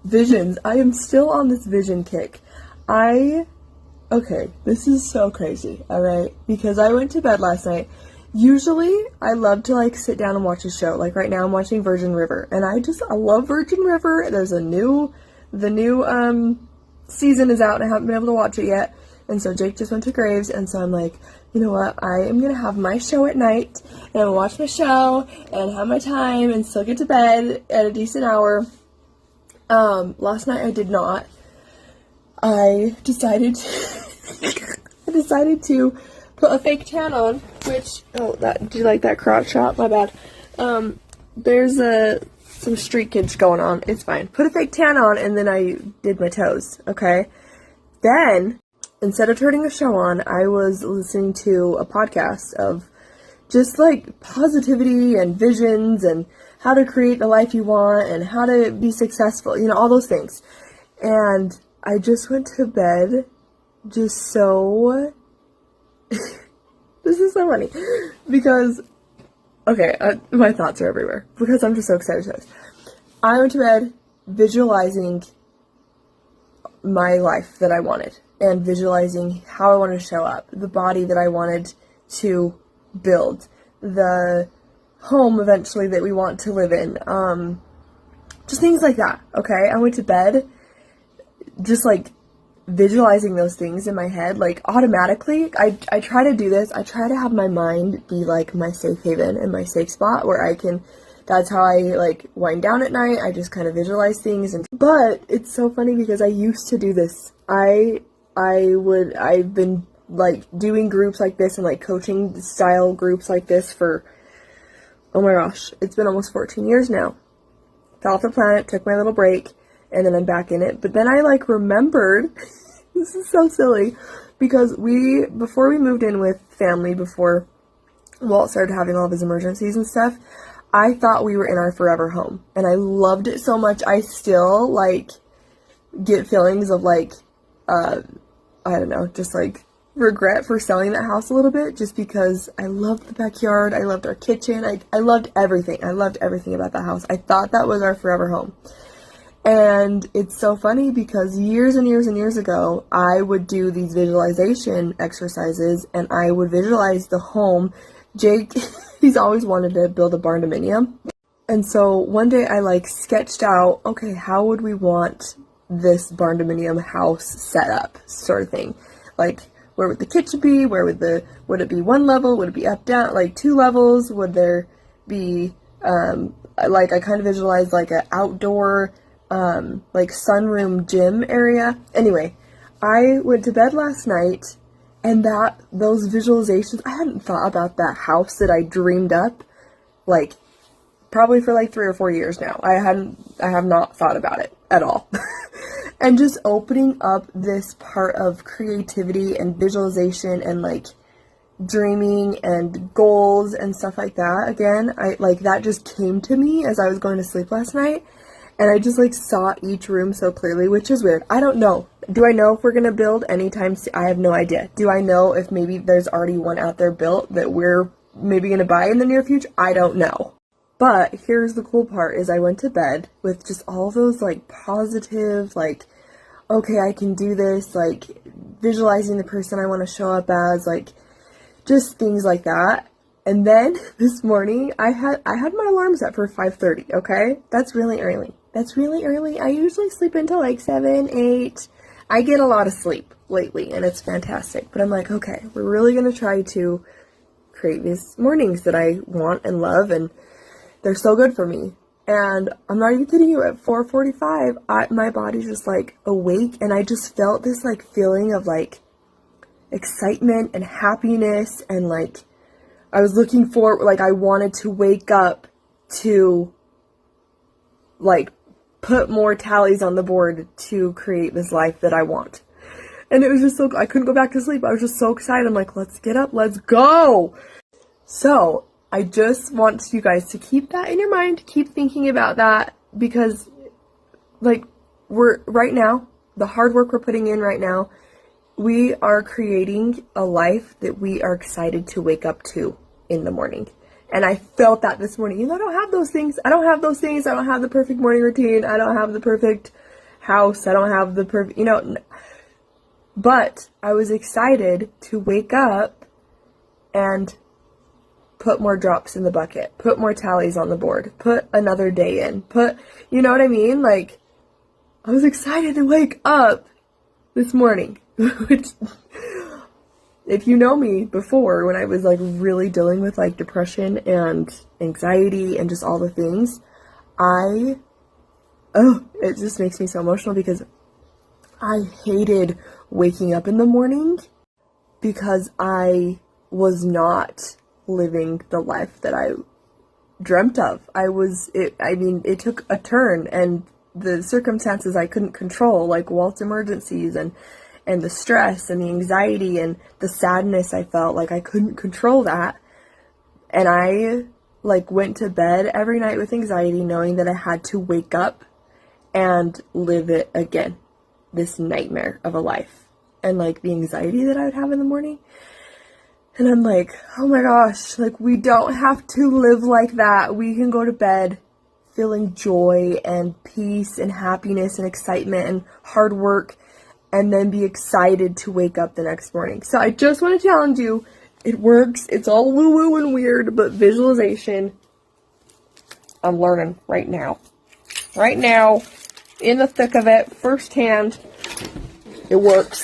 visions. I am still on this vision kick. Okay, this is so crazy, alright? Because I went to bed last night. Usually, I love to, like, sit down and watch a show. Like, right now I'm watching Virgin River. And I love Virgin River. There's the new season is out and I haven't been able to watch it yet. And so Jake just went to Graves, and so I'm like, you know what, I am going to have my show at night, and I'm going to watch my show, and have my time, and still get to bed at a decent hour. Last night I did not. I decided to put a fake tan on, which, do you like that crotch shot? My bad. There's some street kids going on. It's fine. Put a fake tan on, and then I did my toes, okay? Then, instead of turning the show on, I was listening to a podcast of just, like, positivity and visions and how to create the life you want and how to be successful, you know, all those things. And I just went to bed just so... This is so funny. Because, okay, my thoughts are everywhere. Because I'm just so excited to this. I went to bed visualizing my life that I wanted. And visualizing how I wanted to show up. The body that I wanted to build. The home, eventually, that we want to live in. Just things like that, okay? I went to bed just, like, visualizing those things in my head, like, automatically. I try to do this. I try to have my mind be, like, my safe haven and my safe spot where I can, that's how I, like, wind down at night. I just kind of visualize things. But it's so funny because I used to do this. I've been, like, doing groups like this and, like, coaching style groups like this for, oh my gosh, it's been almost 14 years now. Fell off the planet, took my little break, and then I'm back in it. But then I, like, remembered, this is so silly, because before we moved in with family, before Walt started having all of his emergencies and stuff, I thought we were in our forever home. And I loved it so much. I still, like, get feelings of, like, I don't know, just, like, regret for selling that house a little bit, just because I loved the backyard, I loved our kitchen, I loved everything. I loved everything about the house. I thought that was our forever home. And it's so funny because years and years and years ago, I would do these visualization exercises, and I would visualize the home. Jake, he's always wanted to build a barn dominium. And so one day I, like, sketched out, okay, how would we want this barn dominium house set up, sort of thing. Like, where would the kitchen be? would it be one level? Would it be up, down, like 2 levels? Would there be, like, I kind of visualized, like, an outdoor, like, sunroom gym area. Anyway, I went to bed last night, and those visualizations, I hadn't thought about that house that I dreamed up, like, probably for, like, 3 or 4 years now. I have not thought about it at all. And just opening up this part of creativity and visualization and, like, dreaming and goals and stuff like that. Again, that just came to me as I was going to sleep last night. And I just, like, saw each room so clearly, which is weird. I don't know. Do I know if we're going to build anytime soon? I have no idea. Do I know if maybe there's already one out there built that we're maybe going to buy in the near future? I don't know. But here's the cool part, is I went to bed with just all those, like, positive, like, okay, I can do this, like, visualizing the person I want to show up as, like, just things like that. And then this morning, I had my alarm set for 5:30, okay? That's really early. That's really early. I usually sleep until, like, 7, 8. I get a lot of sleep lately, and it's fantastic. But I'm like, okay, we're really going to try to create these mornings that I want and love, and they're so good for me. And I'm not even kidding you, at 4:45, my body's just, like, awake, and I just felt this, like, feeling of, like, excitement and happiness, and, like, I was looking for, like, I wanted to wake up to, like, put more tallies on the board to create this life that I want. And it was just so, I couldn't go back to sleep. I was just so excited. I'm like, let's get up, let's go. So I just want you guys to keep that in your mind, keep thinking about that, because, like, right now, the hard work we're putting in right now, we are creating a life that we are excited to wake up to in the morning. And I felt that this morning. I don't have those things. I don't have the perfect morning routine. I don't have the perfect house. I don't have the you know, but I was excited to wake up and put more drops in the bucket, put more tallies on the board, put another day in, you know what I mean? Like, I was excited to wake up this morning, which, if you know me before, when I was like really dealing with like depression and anxiety and just all the things, it just makes me so emotional because I hated waking up in the morning because I was not living the life that I dreamt of. It took a turn, and the circumstances I couldn't control, like Walt's emergencies and the stress and the anxiety and the sadness I felt, like I couldn't control that. And I like went to bed every night with anxiety, knowing that I had to wake up and live it again, this nightmare of a life, and like the anxiety that I would have in the morning. And I'm like, oh my gosh, like we don't have to live like that. We can go to bed feeling joy and peace and happiness and excitement and hard work, and then be excited to wake up the next morning. So I just want to challenge you. It works. It's all woo-woo and weird, but visualization, I'm learning right now. Right now, in the thick of it, firsthand, it works.